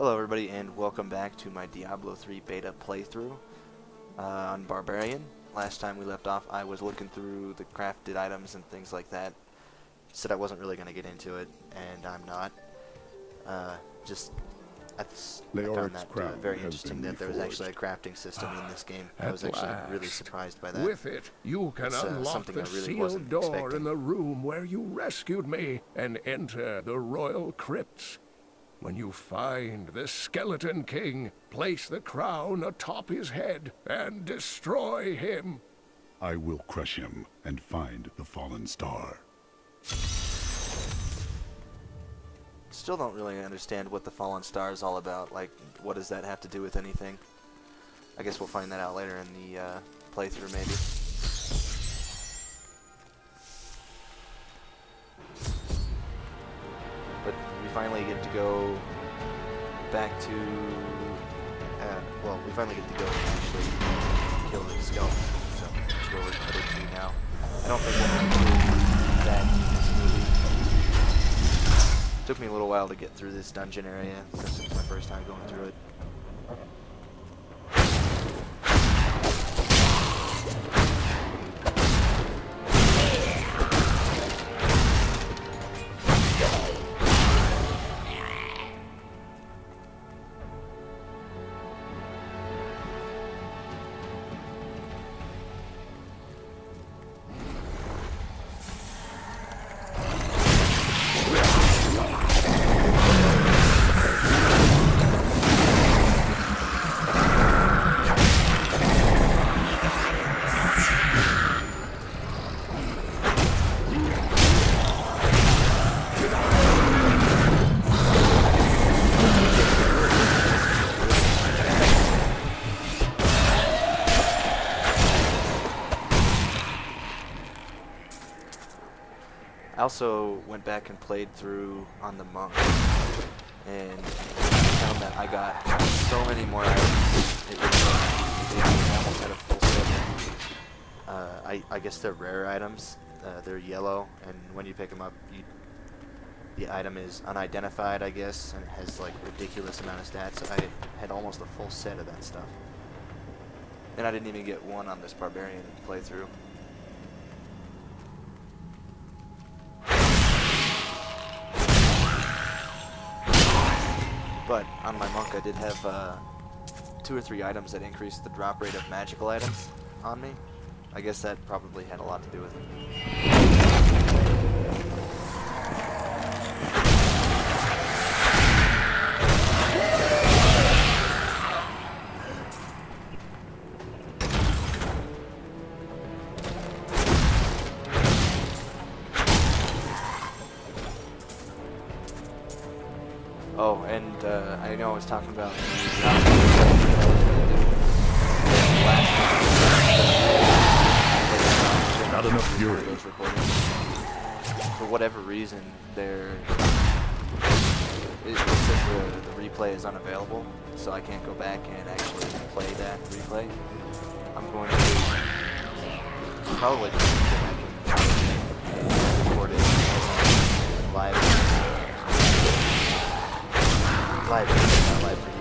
Hello everybody and welcome back to my Diablo 3 beta playthrough on Barbarian. Last time we left off I was looking through the crafted items and things like that. Said I wasn't really going to get into it, and I'm not. I found that very interesting that there was actually a crafting system in this game. I was actually really surprised by that. With it, you can unlock the sealed door in the room where you rescued me and enter the royal crypts. When you find the Skeleton King, place the crown atop his head and destroy him. I will crush him and find the fallen star. Still don't really understand what the fallen star is all about. Like, what does that have to do with anything? I guess we'll find that out later in the playthrough, maybe. But we finally get to go back to... well, we finally get to go and actually kill the skeleton. So that's where we're headed to now. I don't think we'll actually do that in this movie. It took me a little while to get through this dungeon area since it's my first time going through it. I also went back and played through on the monk, and found that I got so many more items. It almost had a full set. I guess they're rare items. They're yellow, and when you pick them up, the item is unidentified, I guess, and it has like ridiculous amount of stats. I had almost a full set of that stuff, and I didn't even get one on this Barbarian playthrough. But on my monk I did have 2 or 3 items that increased the drop rate of magical items on me. I guess that probably had a lot to do with it. Oh, and I know I was talking about Not enough fury. For whatever reason, it says the replay is unavailable, so I can't go back and actually play that replay. I'm going to probably just go back and record it live. Not live for you.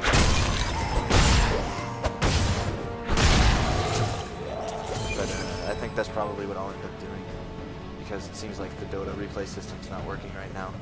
But I think that's probably what I'll end up doing, because it seems like the Dota replay system's not working right now.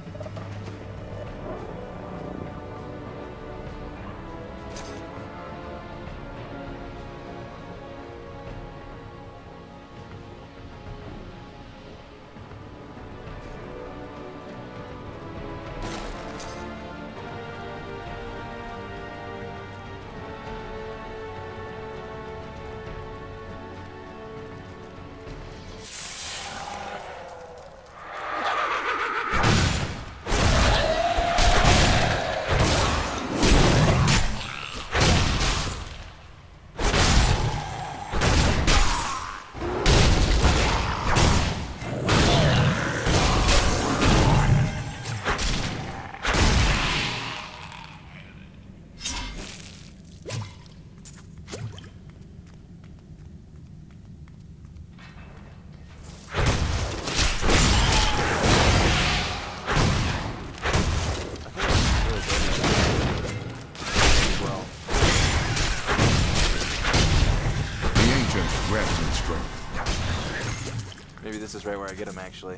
Maybe this is right where I get them, actually.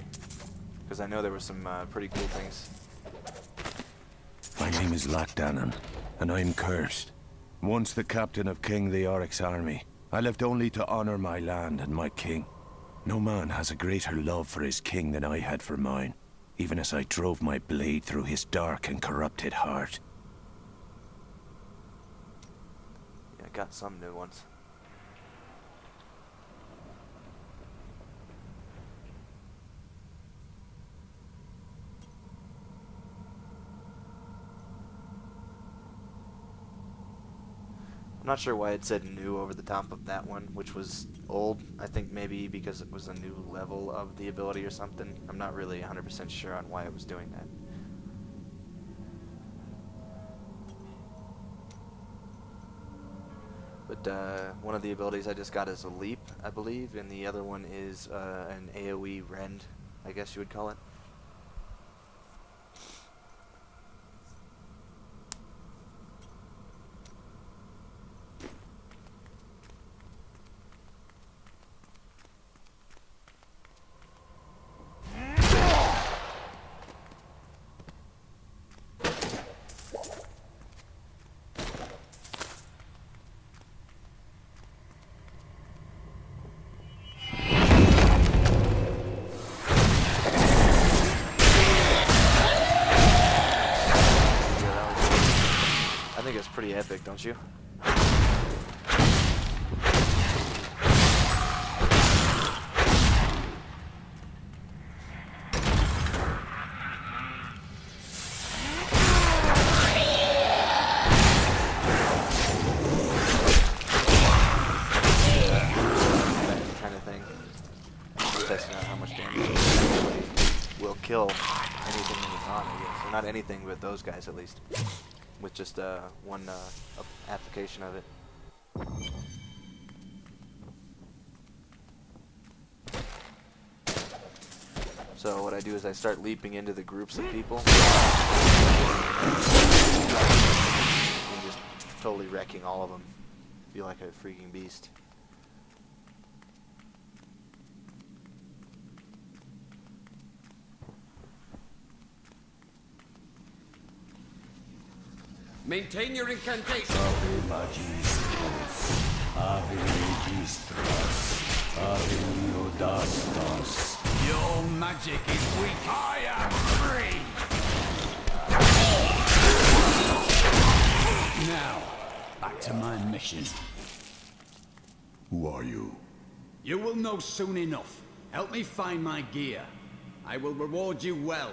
Because I know there were some pretty cool things. My name is Lachdanan, and I'm cursed. Once the captain of King Leoric's army, I lived only to honor my land and my king. No man has a greater love for his king than I had for mine, even as I drove my blade through his dark and corrupted heart. Yeah, I got some new ones. I'm not sure why it said new over the top of that one, which was old. I think maybe because it was a new level of the ability or something. I'm not really 100% sure on why it was doing that. But one of the abilities I just got is a leap, I believe, and the other one is an AoE rend, I guess you would call it. I think it's pretty epic, don't you? Testing out how much damage it will kill anything in it's on, I guess. Or not anything, but those guys at least. With just one application of it. So what I do is I start leaping into the groups of people. And just totally wrecking all of them. Feel like a freaking beast. Maintain your incantation. Ave magistros, ave magistros, ave neodastos. Your magic is weak. I am free. Now, back to my mission. Who are you? You will know soon enough. Help me find my gear. I will reward you well.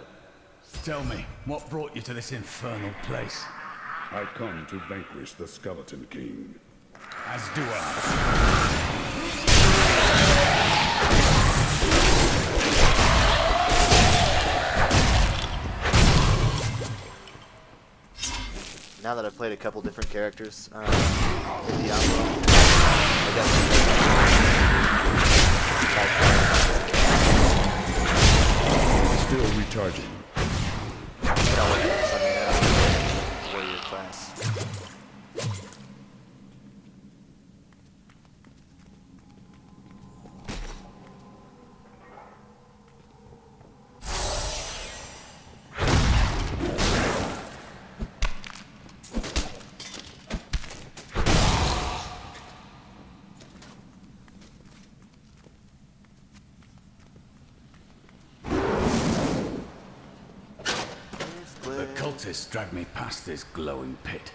Tell me, what brought you to this infernal place? I come to vanquish the Skeleton King. As do I. Now that I've played a couple different characters in Diablo, I Still recharging. warrior class. Cultists dragged me past this glowing pit.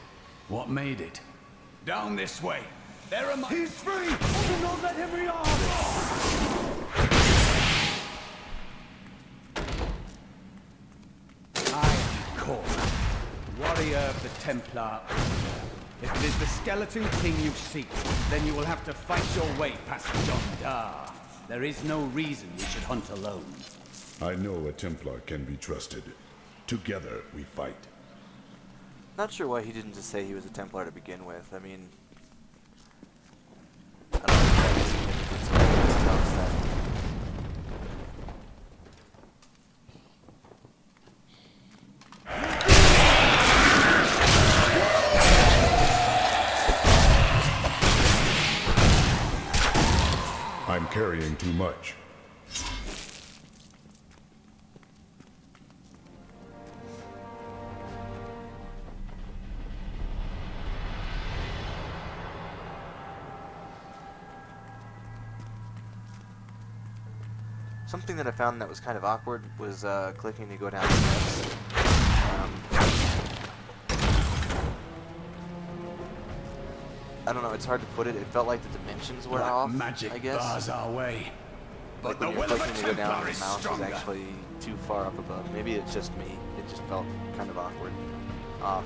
What made it? Down this way. There am I. He's free! Do not let him rearm! I am Cormac, warrior of the Templar Order. If it is the Skeleton King you seek, then you will have to fight your way past John Dar. There is no reason we should hunt alone. I know a Templar can be trusted. Together we fight. Not sure why he didn't just say he was a Templar to begin with. I mean, I don't know if that makes any difference. How is that? I'm carrying too much. Something that I found that was kind of awkward was clicking to go down the steps. I don't know, it's hard to put it. It felt like the dimensions were off, magic I guess. bars our way. Like But when the you're will of a clicking to go down, Templar the is mouse stronger. is actually too far up above. Maybe it's just me. It just felt kind of awkward. Off.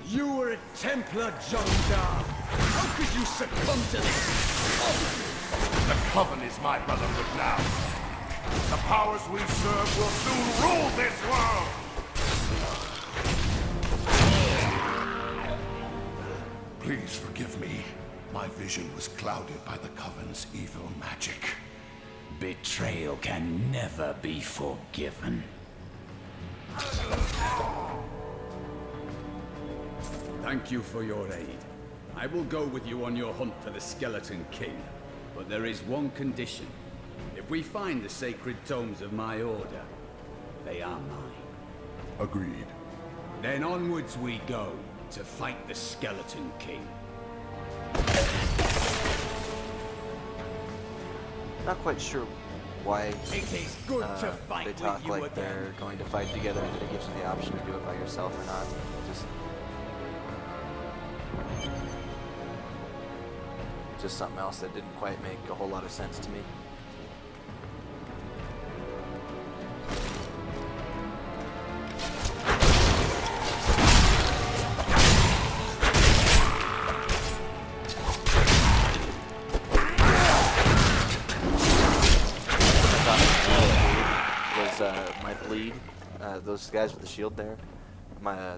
You were a Templar, John Dar. How could you succumb to this? The Coven is my brotherhood now. The powers we serve will soon rule this world! Please forgive me. My vision was clouded by the Coven's evil magic. Betrayal can never be forgiven. Thank you for your aid. I will go with you on your hunt for the Skeleton King. But there is one condition. If we find the sacred tomes of my order, they are mine. Agreed. Then onwards we go to fight the Skeleton King. Not quite sure why It is good to fight they with talk you like again. they're going to fight together and that it gives you the option to do it by yourself or not. Just something else that didn't quite make a whole lot of sense to me. My bleed, those guys with the shield there,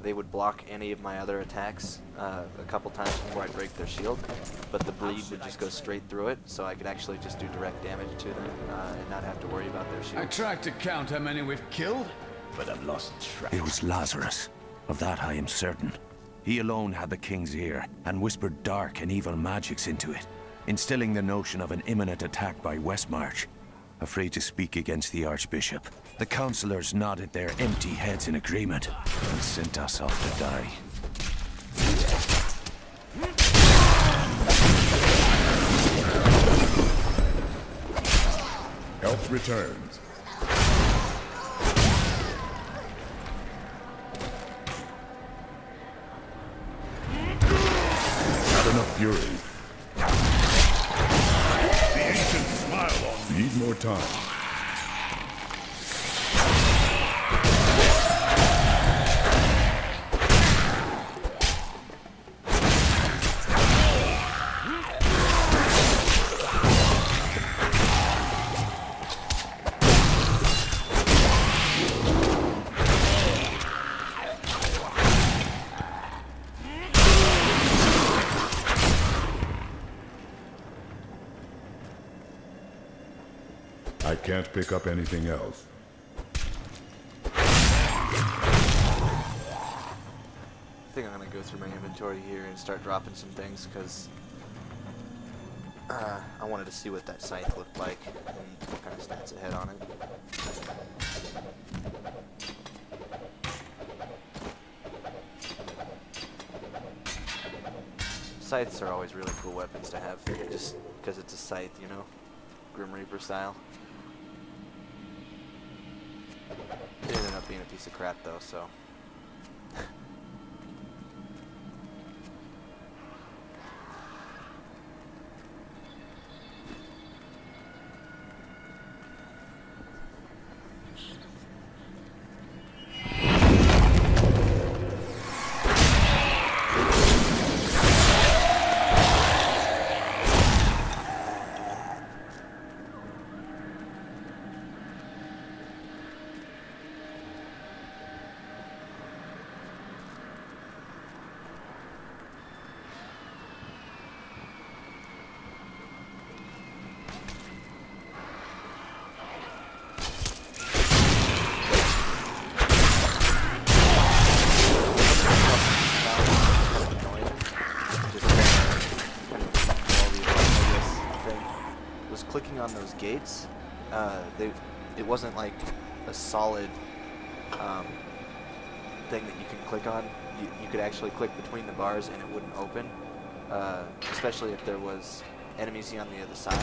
they would block any of my other attacks a couple times before I'd break their shield, but the bleed would just go straight through it, so I could actually just do direct damage to them and not have to worry about their shield. I tried to count how many we've killed, but I've lost track. It was Lazarus. Of that I am certain. He alone had the king's ear, and whispered dark and evil magics into it, instilling the notion of an imminent attack by Westmarch. Afraid to speak against the Archbishop, the councillors nodded their empty heads in agreement, and sent us off to die. Health returns. Not enough fury. The ancients smile on me. Need more time. I can't pick up anything else. I think I'm going to go through my inventory here and start dropping some things, because I wanted to see what that scythe looked like and what kind of stats it had on it. Scythes are always really cool weapons to have, just because it's a scythe, you know? Grim Reaper style. It ended up being a piece of crap though, so... clicking on those gates, it wasn't like a solid thing that you can click on. You could actually click between the bars and it wouldn't open, especially if there was enemies you on the other side,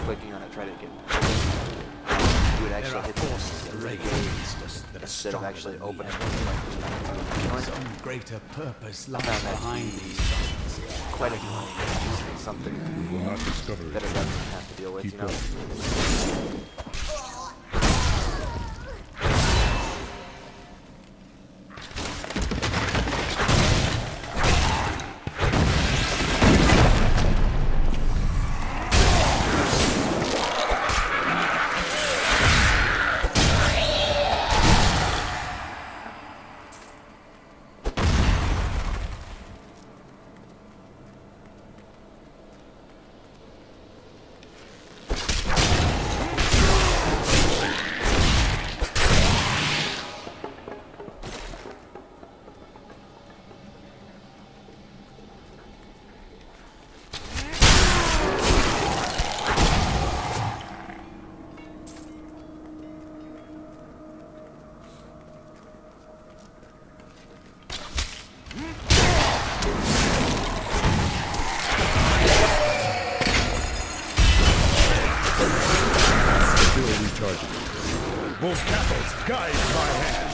clicking on it, try to get you would actually hit the renegades instead of actually opening it. Some greater purpose lies found that behind to be these things. quite annoying. Something You will not discover that it it. doesn't have to deal with, Keep you know? going. Both capitals guide my hand.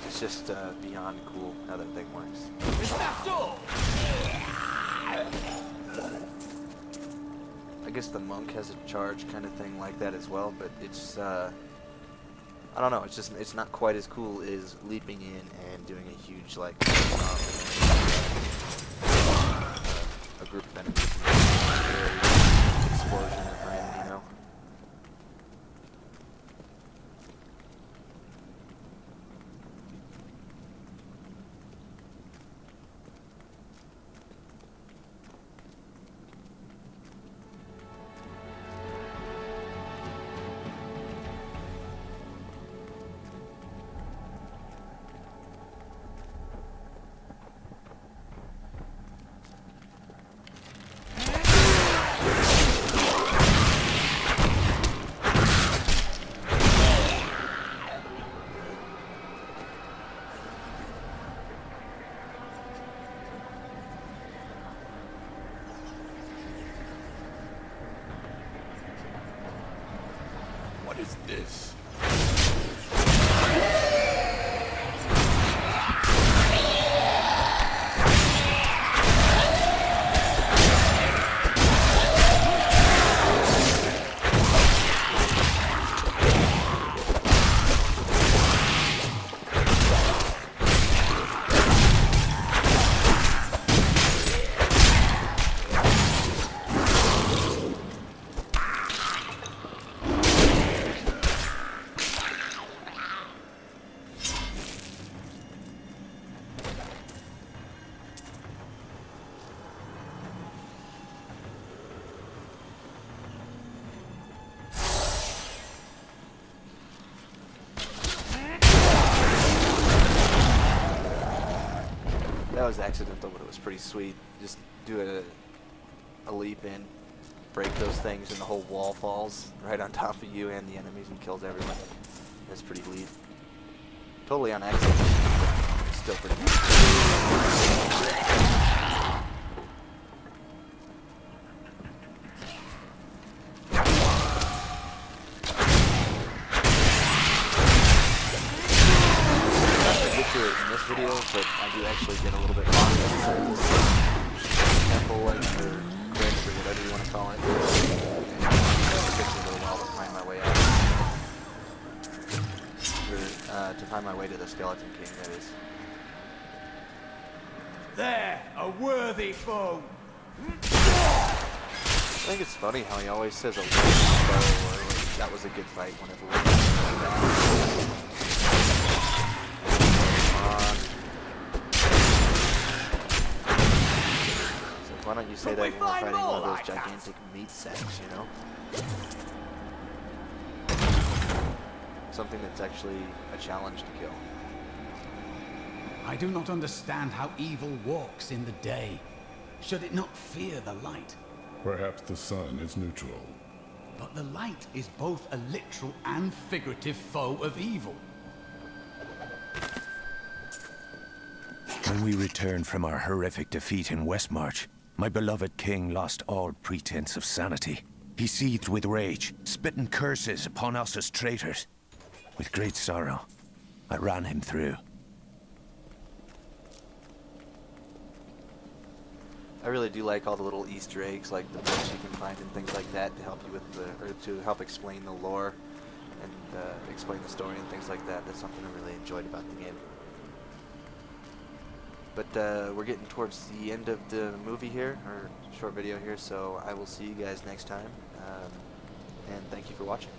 It's just beyond cool how that thing works. Is that all? I guess the monk has a charge kind of thing like that as well, but it's I don't know, it's not quite as cool as leaping in and doing a huge like a group of enemies. Explosion of rain, you know. What is this? That was accidental, but it was pretty sweet. Just do a leap in, break those things, and the whole wall falls right on top of you and the enemies and kills everyone. That's pretty neat. Totally on accident, but still pretty neat. In this video, but I do actually get a little bit lost in this temple, like, or crypt, or whatever you want to call it. It takes me a little while to find my way out. Or, to find my way to the Skeleton King, that is. There, a worthy foe. I think it's funny how he always says a worthy foe, or like, that was a good fight whenever we like that. Why don't you say that when we're fighting one of those gigantic meat sacks, you know? Something that's actually a challenge to kill. I do not understand how evil walks in the day. Should it not fear the light? Perhaps the sun is neutral. But the light is both a literal and figurative foe of evil. When we returned from our horrific defeat in Westmarch, my beloved king lost all pretense of sanity. He seethed with rage, spitting curses upon us as traitors. With great sorrow, I ran him through. I really do like all the little Easter eggs, like the books you can find and things like that to help you with the, or to help explain the lore and explain the story and things like that. That's something I really enjoyed about the game. But we're getting towards the end of the movie here, or short video here, so I will see you guys next time. And thank you for watching.